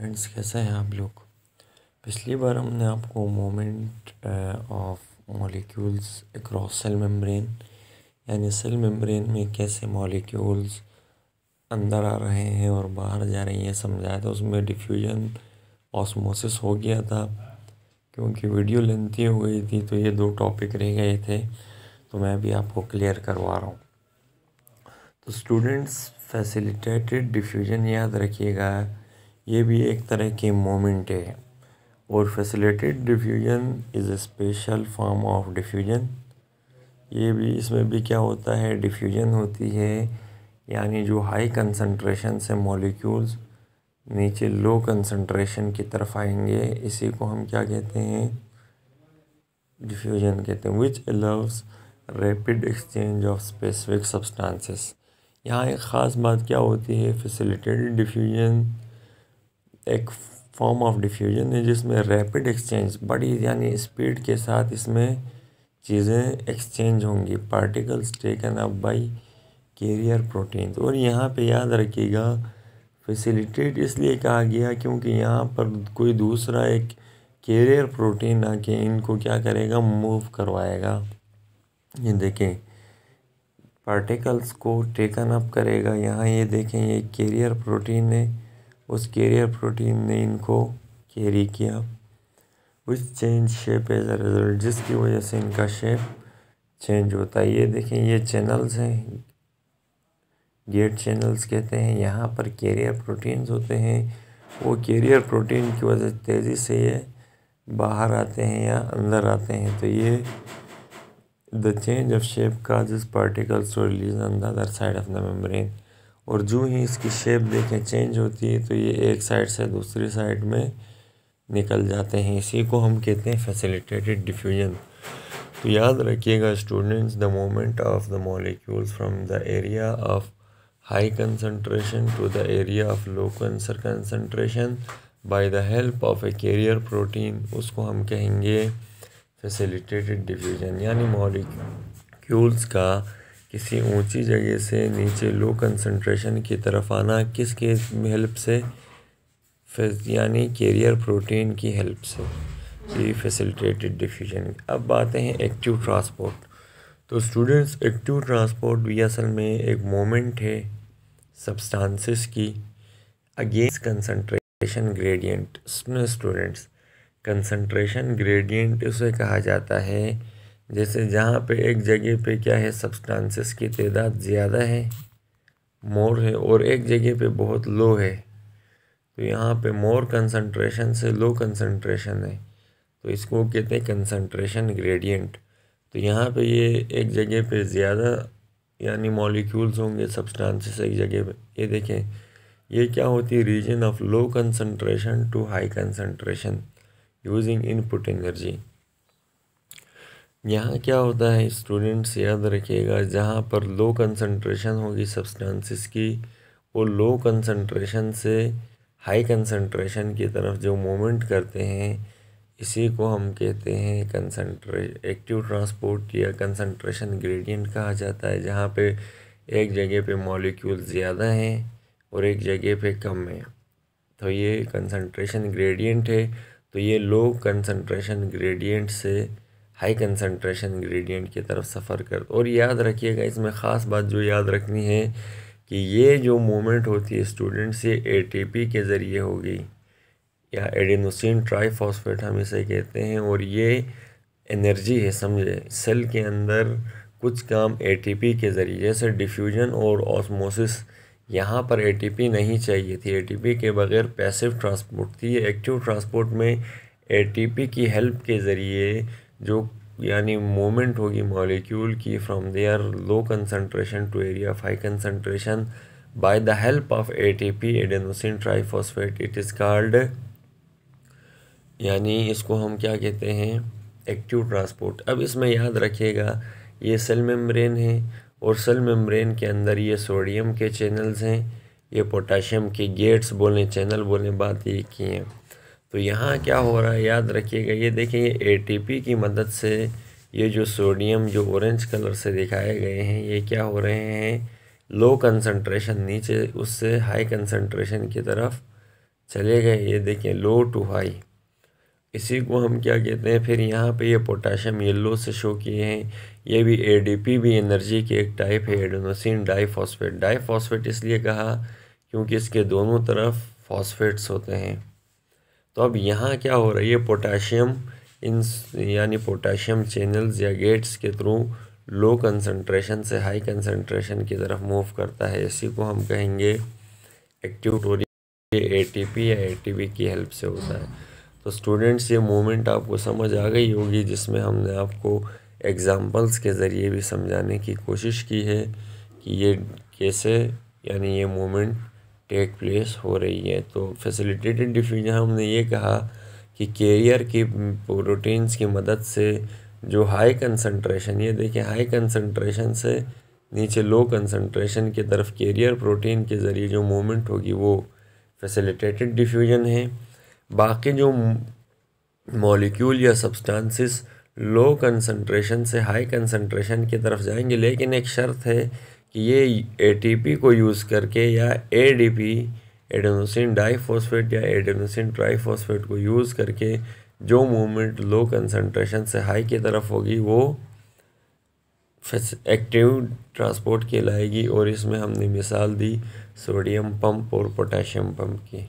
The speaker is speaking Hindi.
फ्रेंड्स, कैसे हैं आप लोग। पिछली बार हमने आपको moment of molecules across cell membrane यानी सेल मेम्ब्रेन में कैसे मॉलिक्यूल्स अंदर आ रहे हैं और बाहर जा रही हैं समझाया था। उसमें डिफ्यूजन ऑस्मोसिस हो गया था। क्योंकि वीडियो लेंथी हो गई थी तो ये दो टॉपिक रह गए थे, तो मैं भी आपको क्लियर करवा रहा हूँ। तो स्टूडेंट्स, फैसिलिटेटेड डिफ्यूजन याद रखिएगा, ये भी एक तरह की मोमेंट है। और facilitated diffusion is a special form of diffusion. ये भी, इसमें भी क्या होता है, डिफ्यूजन होती है, यानी जो हाई कंसंट्रेशन से मॉलिक्यूल्स नीचे लो कंसंट्रेशन की तरफ आएंगे, इसी को हम क्या कहते हैं, डिफ्यूजन कहते हैं। Which allows rapid exchange of specific substances. यहाँ एक ख़ास बात क्या होती है, फैसिलिटेटेड डिफ्यूजन एक फॉर्म ऑफ डिफ्यूजन है जिसमें रैपिड एक्सचेंज, बड़ी यानी स्पीड के साथ इसमें चीज़ें एक्सचेंज होंगी, particles taken up by carrier proteins. और यहाँ पे याद रखिएगा, फैसिलिटेट इसलिए कहा गया क्योंकि यहाँ पर कोई दूसरा एक कैरियर प्रोटीन आके इनको क्या करेगा, मूव करवाएगा। ये देखें, पार्टिकल्स को टेकन अप करेगा। यहाँ ये देखें, ये कैरियर प्रोटीन है, उस कैरियर प्रोटीन ने इनको कैरी किया। Which change shape as a result, जिसकी वजह से इनका शेप चेंज होता है। ये देखें, ये चैनल्स हैं, गेट चैनल्स कहते हैं। यहाँ पर कैरियर प्रोटीन्स होते हैं, वो कैरियर प्रोटीन की वजह से तेज़ी से ये बाहर आते हैं या अंदर आते हैं। तो ये the change of shape causes particles to release on the other side of the membrane. और जो ही इसकी शेप देखें चेंज होती है तो ये एक साइड से दूसरी साइड में निकल जाते हैं। इसी को हम कहते हैं फैसिलिटेटेड डिफ्यूजन। तो याद रखिएगा students, the movement of the molecules from the area of high concentration to the area of low concentration by the help of a carrier protein, उसको हम कहेंगे फैसिलिटेटेड डिफ्यूजन। यानी मॉलिक्यूल्स का किसी ऊंची जगह से नीचे लो कंसंट्रेशन की तरफ आना, किसके हेल्प से, यानी कैरियर प्रोटीन की हेल्प से, ये फैसिलिटेटेड डिफ्यूजन। अब बातें हैं एक्टिव ट्रांसपोर्ट। तो स्टूडेंट्स, एक्टिव ट्रांसपोर्ट भी असल में एक मोमेंट है सब्सटेंसेस की अगेंस्ट कंसंट्रेशन ग्रेडियंट। इसमें स्टूडेंट्स, कंसंट्रेशन ग्रेडियंट उसे कहा जाता है जैसे जहाँ पे एक जगह पे क्या है, सब्सटेंसेस की तादाद ज़्यादा है, मोर है, और एक जगह पे बहुत लो है। तो यहाँ पे मोर कंसंट्रेशन से लो कंसंट्रेशन है, तो इसको कहते हैं कंसंट्रेशन ग्रेडियंट। तो यहाँ पे ये एक जगह पे ज़्यादा यानी मॉलिक्यूल्स होंगे, सब्सटेंसेस एक जगह पे। ये देखें, ये क्या होती है, region of low concentration to high concentration using input energy. यहाँ क्या होता है स्टूडेंट्स, याद रखिएगा, जहाँ पर लो कंसंट्रेशन होगी सब्सटेंसेस की, और लो कंसंट्रेशन से हाई कंसंट्रेशन की तरफ जो मूवमेंट करते हैं, इसी को हम कहते हैं एक्टिव ट्रांसपोर्ट या कंसंट्रेशन ग्रेडियंट कहा जाता है। जहाँ पे एक जगह पे मॉलिक्यूल ज़्यादा हैं और एक जगह पे कम है, तो ये कंसंट्रेशन ग्रेडियंट है। तो ये लो कंसंट्रेशन ग्रेडियंट से हाई कंसंट्रेशन ग्रेडियंट की तरफ सफ़र कर। और याद रखिएगा, इसमें ख़ास बात जो याद रखनी है कि ये जो मूवमेंट होती है स्टूडेंट्स, ये एटीपी के ज़रिए होगी, या एडेनोसिन ट्राइफॉस्फेट हम इसे कहते हैं। और ये एनर्जी है, समझे, सेल के अंदर कुछ काम एटीपी के ज़रिए, जैसे डिफ्यूजन और ऑस्मोसिस, यहाँ पर एटीपी नहीं चाहिए थी, एटीपी के बगैर पैसिव ट्रांसपोर्ट थी। एक्टिव ट्रांसपोर्ट में एटीपी की हेल्प के ज़रिए जो यानी मूवमेंट होगी मॉलिक्यूल की from there low concentration to area of high concentration by the help of ATP, adenosine triphosphate, it is called, यानी इसको हम क्या कहते हैं, एक्टिव ट्रांसपोर्ट। अब इसमें याद रखिएगा, ये सेल मेम्ब्रेन है, और सेल मेम्ब्रेन के अंदर ये सोडियम के चैनल्स हैं, ये पोटाशियम के गेट्स बोलें, चैनल बोलें, बात ये की हैं। तो यहाँ क्या हो रहा है, याद रखिएगा, ये देखें, ये एटीपी की मदद से ये जो सोडियम जो ऑरेंज कलर से दिखाए गए हैं, ये क्या हो रहे हैं, लो कंसंट्रेशन नीचे उससे हाई कंसंट्रेशन की तरफ चले गए, ये देखें लो टू हाई, इसी को हम क्या कहते हैं। फिर यहाँ पे ये पोटाशियम येलो से शो किए हैं, ये भी एडीपी भी एनर्जी की एक टाइप है, एडेनोसिन डाइफॉस्फेट। डाइफॉस्फेट इसलिए कहा क्योंकि इसके दोनों तरफ फॉस्फेट्स होते हैं। तो अब यहाँ क्या हो रही है, पोटाशियम इन यानी पोटाशियम चैनल्स या गेट्स के थ्रू लो कंसंट्रेशन से हाई कंसंट्रेशन की तरफ मूव करता है। इसी को हम कहेंगे एक्टिव टोरी, एटीपी या एटीपी की हेल्प से होता है। तो स्टूडेंट्स ये मूवमेंट आपको समझ आ गई होगी, जिसमें हमने आपको एग्जांपल्स के ज़रिए भी समझाने की कोशिश की है कि ये कैसे यानी ये मूवमेंट टेक प्लेस हो रही है। तो फैसिलिटेटेड डिफ्यूजन हमने ये कहा कि कैरियर की प्रोटीन्स की मदद से जो हाई कंसंट्रेशन, ये देखिए हाई कंसंट्रेशन से नीचे लो कंसंट्रेशन की तरफ कैरियर प्रोटीन के ज़रिए जो मूवमेंट होगी वो फैसिलिटेटेड डिफ्यूजन है। बाकी जो मॉलिक्यूल या सब्सटेंसेस लो कंसंट्रेशन से हाई कंसंट्रेशन की तरफ जाएंगे, लेकिन एक शर्त है कि ये एटीपी को यूज़ करके या एडीपी, एडेनोसिन डाइफॉस्फेट या एडेनोसिन ट्राइफॉस्फेट को यूज़ करके जो मूवमेंट लो कंसंट्रेशन से हाई की तरफ होगी वो एक्टिव ट्रांसपोर्ट कहलाएगी। और इसमें हमने मिसाल दी सोडियम पंप और पोटेशियम पंप की।